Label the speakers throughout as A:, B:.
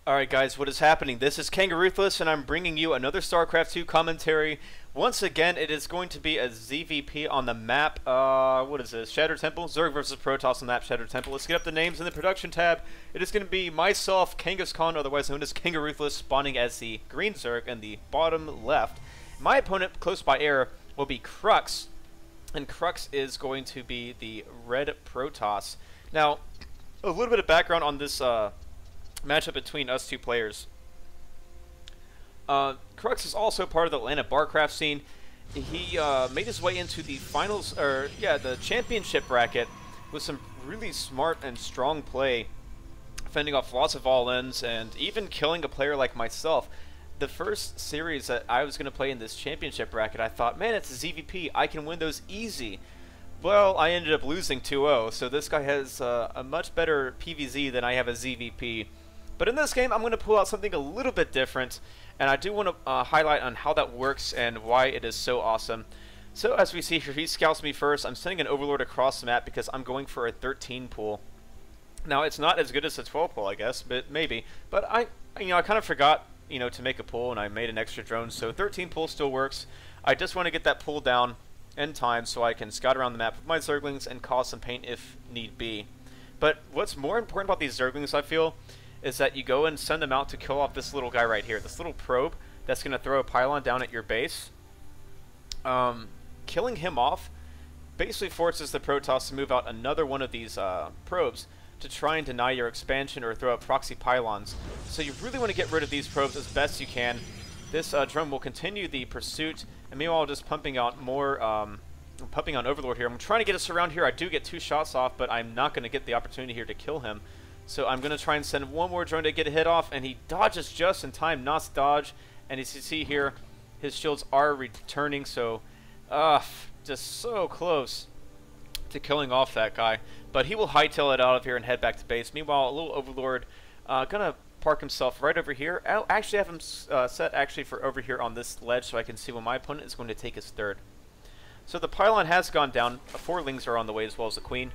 A: Alright guys, what is happening? This is KangasKhan and I'm bringing you another StarCraft 2 commentary. Once again, it is going to be a ZVP on the map. What is this? Shattered Temple? Zerg versus Protoss on the map Shattered Temple. Let's get up the names in the production tab. It is going to be myself, KangasKhan, otherwise known as KangasKhan, spawning as the green Zerg in the bottom left. My opponent, close by air, will be cRux. And cRux is going to be the red Protoss. Now, a little bit of background on this matchup between us two players. cRux is also part of the Atlanta Barcraft scene. He made his way into the finals, the championship bracket with some really smart and strong play, fending off lots of all-ins and even killing a player like myself. The first series that I was going to play in this championship bracket, I thought, man, it's a ZVP, I can win those easy. Well, I ended up losing 2-0, so this guy has a much better PvZ than I have a ZVP. But in this game, I'm going to pull out something a little bit different, and I do want to highlight on how that works and why it is so awesome. So as we see here, he scouts me first. I'm sending an Overlord across the map because I'm going for a 13 pull. Now, it's not as good as a 12 pull, I guess, but maybe. But I kind of forgot, to make a pull, and I made an extra drone, so 13 pull still works. I just want to get that pull down in time so I can scout around the map with my Zerglings and cause some pain if need be. But what's more important about these Zerglings, I feel, is that you go and send them out to kill off this little guy right here, this little probe that's going to throw a pylon down at your base. Killing him off basically forces the Protoss to move out another one of these probes to try and deny your expansion or throw out proxy pylons. So you really want to get rid of these probes as best you can. This drone will continue the pursuit, and meanwhile just pumping out more, pumping on Overlord here. I'm trying to get us around here. I do get 2 shots off, but I'm not going to get the opportunity here to kill him. So I'm going to try and send one more drone to get a hit off, and he dodges just in time, not dodge. And as you see here, his shields are returning, so just so close to killing off that guy. But he will hightail it out of here and head back to base. Meanwhile, a little Overlord going to park himself right over here. I'll actually have him set actually for over here on this ledge so I can see when my opponent is going to take his third. So the pylon has gone down. 4 Lings are on the way as well as the Queen.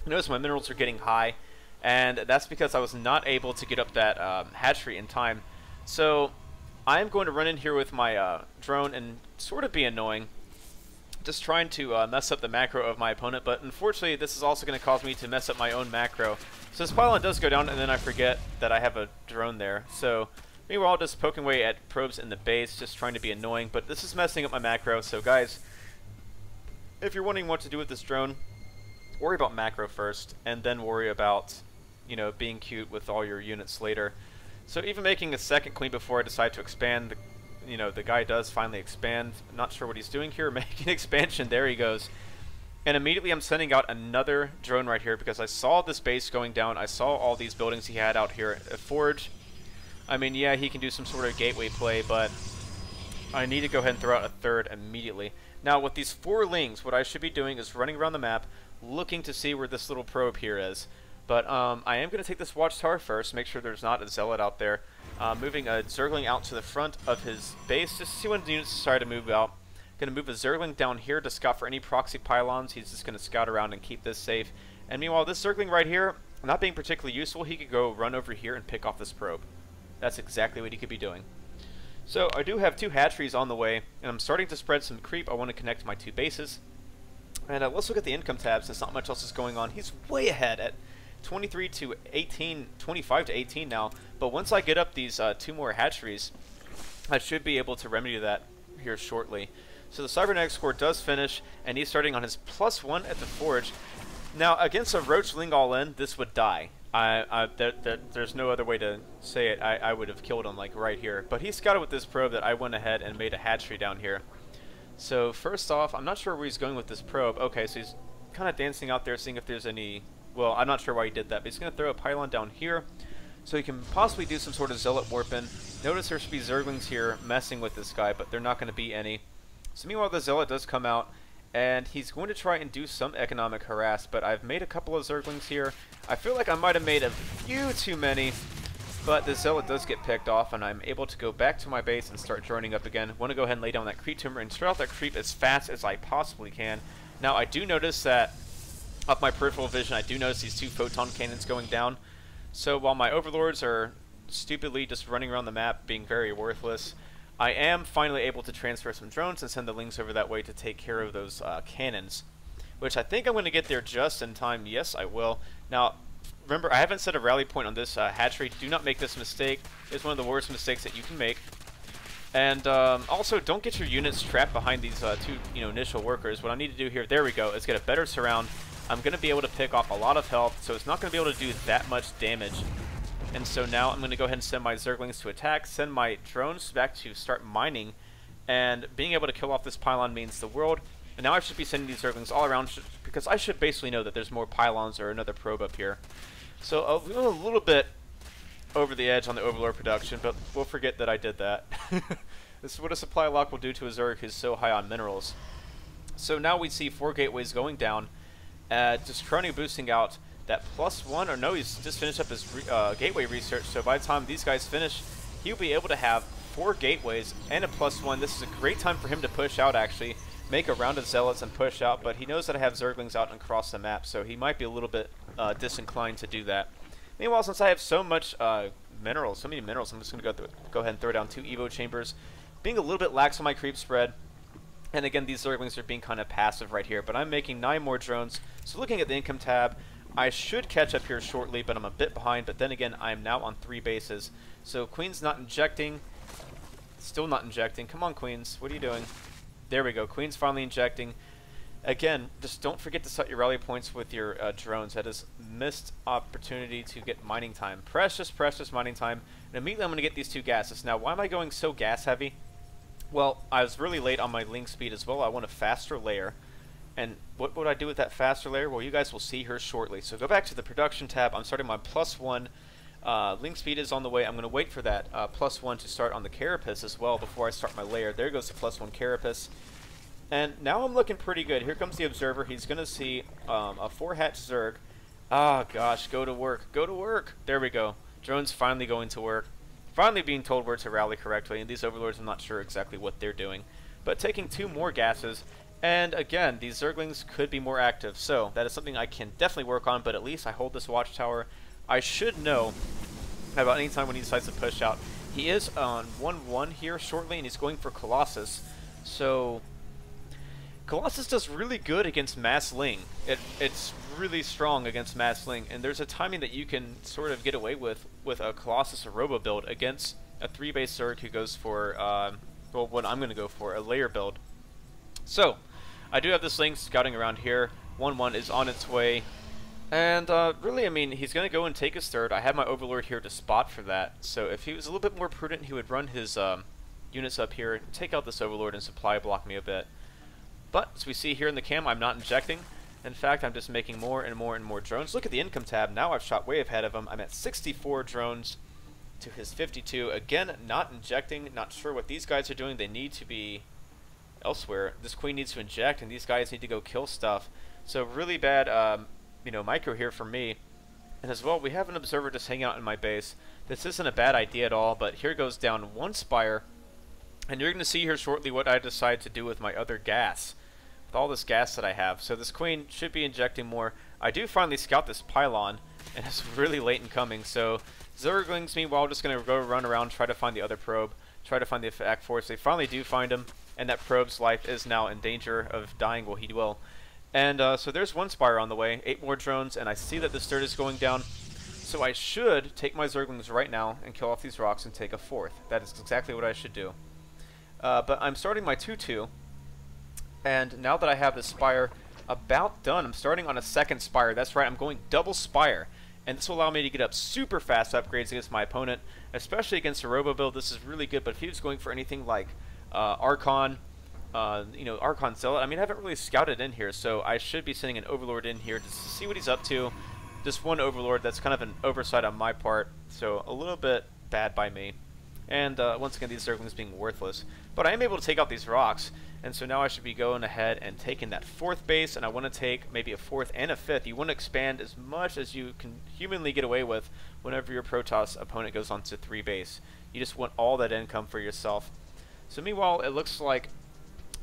A: Notice my minerals are getting high, and that's because I was not able to get up that hatchery in time. So I'm going to run in here with my drone and sort of be annoying, just trying to mess up the macro of my opponent, but unfortunately this is also going to cause me to mess up my own macro. So this pylon does go down, and then I forget that I have a drone there. So meanwhile, just poking away at probes in the base, just trying to be annoying, but this is messing up my macro. So guys, if you're wondering what to do with this drone, worry about macro first, and then worry about, being cute with all your units later. So even making a second Queen before I decide to expand, the guy does finally expand. I'm not sure what he's doing here, making expansion, there he goes. And immediately I'm sending out another drone right here because I saw this base going down, I saw all these buildings he had out here. A forge, I mean, yeah, he can do some sort of gateway play, but I need to go ahead and throw out a third immediately. Now with these 4 Lings, what I should be doing is running around the map, looking to see where this little probe here is. But I am going to take this watchtower first, make sure there's not a zealot out there. Moving a Zergling out to the front of his base, just to see when the units decide to move out. Going to move a Zergling down here to scout for any proxy pylons. He's just going to scout around and keep this safe. And meanwhile, this Zergling right here, not being particularly useful, he could go run over here and pick off this probe. That's exactly what he could be doing. So I do have 2 hatcheries on the way, and I'm starting to spread some creep. I want to connect my 2 bases. And let's look at the income tab since not much else is going on. He's way ahead at 23 to 18, 25 to 18 now. But once I get up these 2 more hatcheries, I should be able to remedy that here shortly. So the Cybernetics Core does finish, and he's starting on his +1 at the Forge. Now, against a Roach Ling all-in, this would die. There's no other way to say it. I would have killed him, like, right here. But he scouted with this probe that I went ahead and made a hatchery down here. So, first off, I'm not sure where he's going with this probe. Okay, so he's kind of dancing out there, seeing if there's any... Well, I'm not sure why he did that, but he's going to throw a pylon down here, so he can possibly do some sort of Zealot warp-in. Notice there should be Zerglings here messing with this guy, but they're not going to be any. So meanwhile, the Zealot does come out, and he's going to try and do some economic harass, but I've made a couple of Zerglings here. I feel like I might have made a few too many, but the Zealot does get picked off, and I'm able to go back to my base and start droning up again. Want to go ahead and lay down that creep tumor and start out that creep as fast as I possibly can. Now, I do notice that up my peripheral vision, I do notice these 2 photon cannons going down. So while my overlords are stupidly just running around the map, being very worthless. I am finally able to transfer some drones and send the Lings over that way to take care of those cannons, which I think I'm going to get there just in time. Yes, I will. Now, remember, I haven't set a rally point on this hatchery. Do not make this mistake. It's one of the worst mistakes that you can make. And also, don't get your units trapped behind these two initial workers. What I need to do here, there we go, is get a better surround. I'm going to be able to pick off a lot of health, so it's not going to be able to do that much damage. And so now I'm going to go ahead and send my Zerglings to attack, send my drones back to start mining, and being able to kill off this pylon means the world. And now I should be sending these Zerglings all around, because I should basically know that there's more pylons or another probe up here. So a little bit over the edge on the Overlord production, but we'll forget that I did that. This is what a supply lock will do to a Zerg who's so high on minerals. So now we see 4 gateways going down, just currently boosting out that +1, or no, he's just finished up his gateway research, so by the time these guys finish, he'll be able to have 4 gateways and a +1. This is a great time for him to push out, actually, make a round of zealots and push out, but he knows that I have Zerglings out and across the map, so he might be a little bit disinclined to do that. Meanwhile, since I have so much minerals, so many minerals, I'm just going to go ahead and throw down 2 Evo chambers, being a little bit lax on my creep spread. And again, these Zerglings are being kind of passive right here, but I'm making 9 more drones. So looking at the income tab, I should catch up here shortly, but I'm a bit behind. But then again, I'm now on 3 bases. So Queen's not injecting. Still not injecting. Come on, Queens. What are you doing? There we go. Queen's finally injecting. Again, just don't forget to set your rally points with your drones. That is missed opportunity to get mining time. Precious, precious mining time. And immediately I'm going to get these 2 gases. Now, why am I going so gas heavy? Well, I was really late on my Ling speed as well. I want a faster layer. And what would I do with that faster layer? Well, you guys will see her shortly. So go back to the production tab. I'm starting my +1. Ling speed is on the way. I'm going to wait for that +1 to start on the carapace as well before I start my layer. There goes the +1 carapace. And now I'm looking pretty good. Here comes the observer. He's going to see a 4-hatch Zerg. Ah, gosh, go to work. Go to work. There we go. Drone's finally going to work. Finally being told where to rally correctly. And these overlords, I'm not sure exactly what they're doing. But taking 2 more gases. And again, these Zerglings could be more active. So that is something I can definitely work on. But at least I hold this watchtower. I should know about any time when he decides to push out. He is on 1-1 here shortly. And he's going for Colossus. So Colossus does really good against Mass Ling. It's really strong against Mass Ling, and there's a timing that you can sort of get away with a Colossus or Robo build against a 3-base Zerg who goes for, well, what I'm going to go for, a layer build. So, I do have this Ling scouting around here. 1-1 is on its way, and really, I mean, he's going to go and take his third. I have my Overlord here to spot for that, so if he was a little bit more prudent, he would run his units up here, take out this Overlord, and supply block me a bit. But, as we see here in the cam, I'm not injecting. In fact, I'm just making more and more and more drones. Look at the income tab. Now I've shot way ahead of him. I'm at 64 drones to his 52. Again, not injecting. Not sure what these guys are doing. They need to be elsewhere. This queen needs to inject, and these guys need to go kill stuff. So really bad, micro here for me. And as well, we have an observer just hanging out in my base. This isn't a bad idea at all, but here goes down 1 spire. And you're going to see here shortly what I decide to do with my other gas. With all this gas that I have. So this queen should be injecting more. I do finally scout this pylon, and it's really late in coming. So Zerglings, meanwhile, just going to go run around, try to find the other probe, try to find the attack force. They finally do find him, and that probe's life is now in danger of dying. Well, he will. And so there's 1 spire on the way, 8 more drones, and I see that this third is going down. So I should take my Zerglings right now and kill off these rocks and take a 4th. That is exactly what I should do. But I'm starting my 2-2, and now that I have this spire about done, I'm starting on a 2nd spire. That's right, I'm going double spire, and this will allow me to get up super fast upgrades against my opponent, especially against a Robo build. This is really good, but if he was going for anything like Archon, Archon Zealot, I mean, I haven't really scouted in here, so I should be sending an Overlord in here just to see what he's up to. Just 1 Overlord, that's kind of an oversight on my part, so a little bit bad by me. And once again, these Zerglings being worthless. But I am able to take out these rocks, and so now I should be going ahead and taking that 4th base, and I want to take maybe a 4th and a 5th. You want to expand as much as you can humanly get away with whenever your Protoss opponent goes on to 3 base. You just want all that income for yourself. So meanwhile, it looks like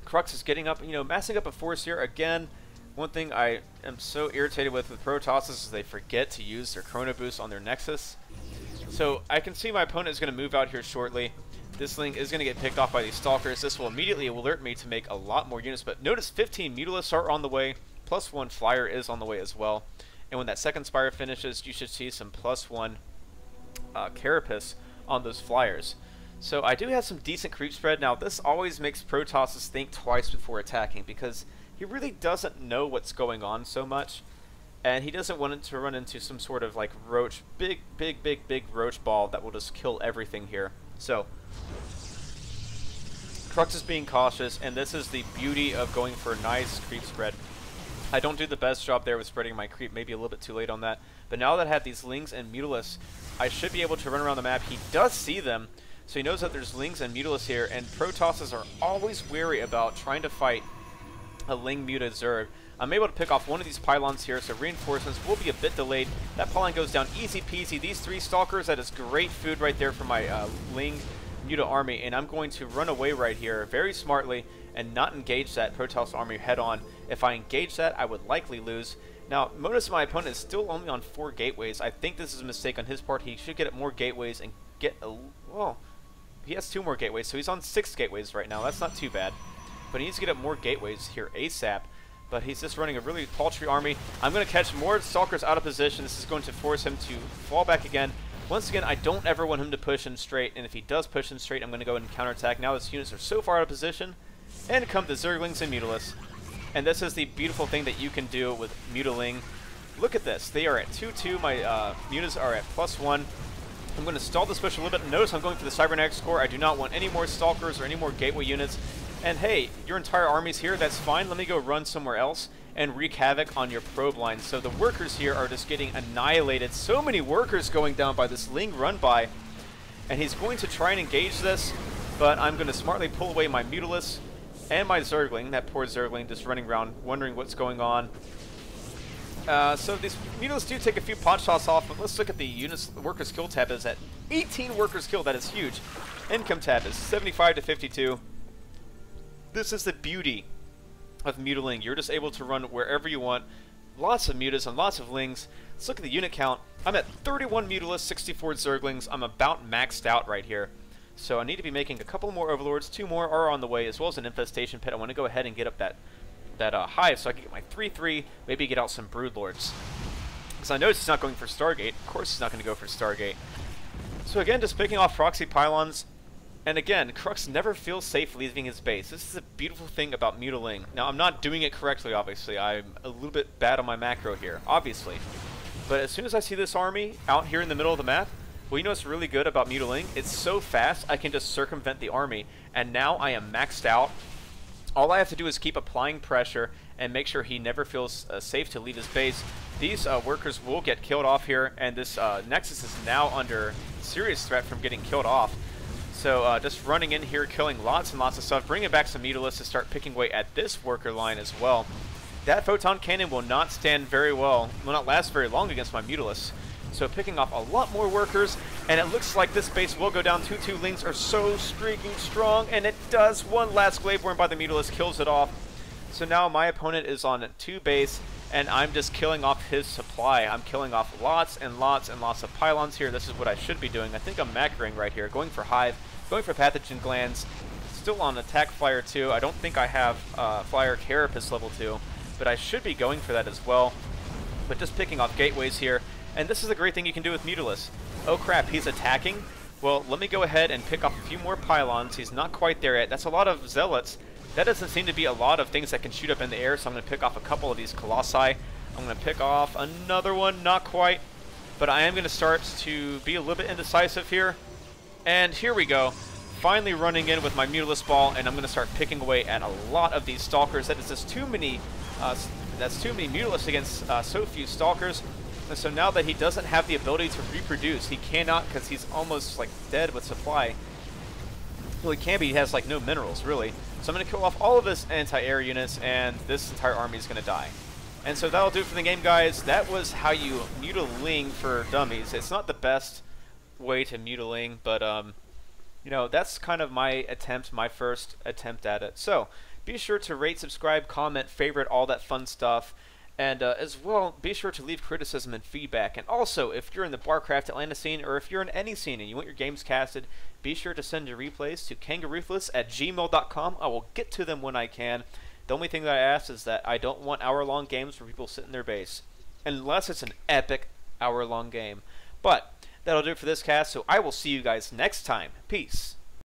A: cRux is getting up, massing up a force here. Again, one thing I am so irritated with Protosses is they forget to use their Chrono Boost on their Nexus. So I can see my opponent is going to move out here shortly. This Ling is going to get picked off by these Stalkers. This will immediately alert me to make a lot more units. But notice 15 Mutalisks are on the way. +1 Flyer is on the way as well. And when that second Spire finishes, you should see some +1 Carapace on those Flyers. So I do have some decent creep spread. Now this always makes Protoss think twice before attacking because he really doesn't know what's going on so much. And he doesn't want it to run into some sort of like roach, big roach ball that will just kill everything here. So cRux is being cautious, and this is the beauty of going for a nice creep spread. I don't do the best job there with spreading my creep, maybe a little bit too late on that. But now that I have these Lings and Mutalisks, I should be able to run around the map. He does see them, so he knows that there's Lings and Mutalisks here, and Protosses are always wary about trying to fight a Ling Muta Zerg. I'm able to pick off one of these pylons here, so reinforcements will be a bit delayed. That pylon goes down easy peasy. These 3 Stalkers, that is great food right there for my Ling Muta army, and I'm going to run away right here very smartly and not engage that Protoss army head on. If I engage that, I would likely lose. Now, notice my opponent is still only on 4 gateways. I think this is a mistake on his part. He should get more gateways and get a... well, he has 2 more gateways, so he's on 6 gateways right now. That's not too bad. But he needs to get up more gateways here ASAP. But he's just running a really paltry army. I'm going to catch more Stalkers out of position. This is going to force him to fall back again. Once again, I don't ever want him to push in straight, and if he does push in straight, I'm going to go and counterattack. Now his units are so far out of position, and come the Zerglings and Mutalisks. And this is the beautiful thing that you can do with Mutaling. Look at this. They are at 2-2. My Mutas are at +1. I'm going to stall this push a little bit. Notice I'm going for the Cybernetics core. I do not want any more Stalkers or any more gateway units. And hey, your entire army's here. That's fine. Let me go run somewhere else and wreak havoc on your probe line. So the workers here are just getting annihilated. So many workers going down by this Ling run by. And he's going to try and engage this, but I'm going to smartly pull away my Mutalisks and my Zergling. That poor Zergling just running around wondering what's going on. So these Mutalisks do take a few pot shots off, but let's look at the units. The workers kill tab is at 18 workers killed. That is huge. Income tab is 75 to 52. This is the beauty of Mutaling. You're just able to run wherever you want. Lots of Mutas and lots of Lings. Let's look at the unit count. I'm at 31 Mutalisks, 64 Zerglings. I'm about maxed out right here. So I need to be making a couple more Overlords. 2 more are on the way, as well as an Infestation Pit. I want to go ahead and get up that hive so I can get my 3-3, maybe get out some Broodlords. Because I noticed he's not going for Stargate. Of course he's not going to go for Stargate. So again, just picking off proxy pylons. And again, cRux never feels safe leaving his base. This is a beautiful thing about Mutaling. Now, I'm not doing it correctly, obviously. I'm a little bit bad on my macro here, obviously. But as soon as I see this army out here in the middle of the map, well, you know what's really good about Mutaling? It's so fast, I can just circumvent the army. And now I am maxed out. All I have to do is keep applying pressure and make sure he never feels safe to leave his base. These workers will get killed off here, and this Nexus is now under serious threat from getting killed off. So just running in here, killing lots and lots of stuff, bringing back some Mutalisks to start picking away at this worker line as well. That Photon Cannon will not stand very well, will not last very long against my Mutalisks. So picking off a lot more workers, and it looks like this base will go down. 2-2 Lings are so streaking strong, and it does. One last Glaveborn by the Mutalisk kills it off. So now my opponent is on 2 base, and I'm just killing off his supply. I'm killing off lots and lots and lots of pylons here. This is what I should be doing. I think I'm macroing right here, going for Hive, going for Pathogen Glands, still on Attack Flyer 2. I don't think I have Flyer Carapace level 2, but I should be going for that as well. But just picking off gateways here, and this is a great thing you can do with Mutalisks. Oh crap, he's attacking? Well, let me go ahead and pick off a few more pylons. He's not quite there yet. That's a lot of Zealots. That doesn't seem to be a lot of things that can shoot up in the air, so I'm going to pick off a couple of these Colossi. I'm going to pick off another one, not quite. But I am going to start to be a little bit indecisive here. And here we go. Finally running in with my Mutalisk Ball, and I'm going to start picking away at a lot of these Stalkers. That is just too many, that's too many Mutalisks against so few Stalkers. And so now that he doesn't have the ability to reproduce, he cannot, because he's almost like dead with supply. Well, he can be, he has like no minerals, really. So I'm going to kill off all of his anti-air units, and this entire army is going to die. And so that'll do it for the game, guys. That was how you Mutaling for dummies. It's not the best way to Mutaling, but you know, that's kind of my attempt, my first attempt at it. So be sure to rate, subscribe, comment, favorite, all that fun stuff. And as well, be sure to leave criticism and feedback. And also, if you're in the Barcraft Atlanta scene, or if you're in any scene and you want your games casted, be sure to send your replays to kangaruthless@gmail.com. I will get to them when I can. The only thing that I ask is that I don't want hour-long games where people sit in their base, unless it's an epic hour-long game. But that'll do it for this cast, so I will see you guys next time. Peace.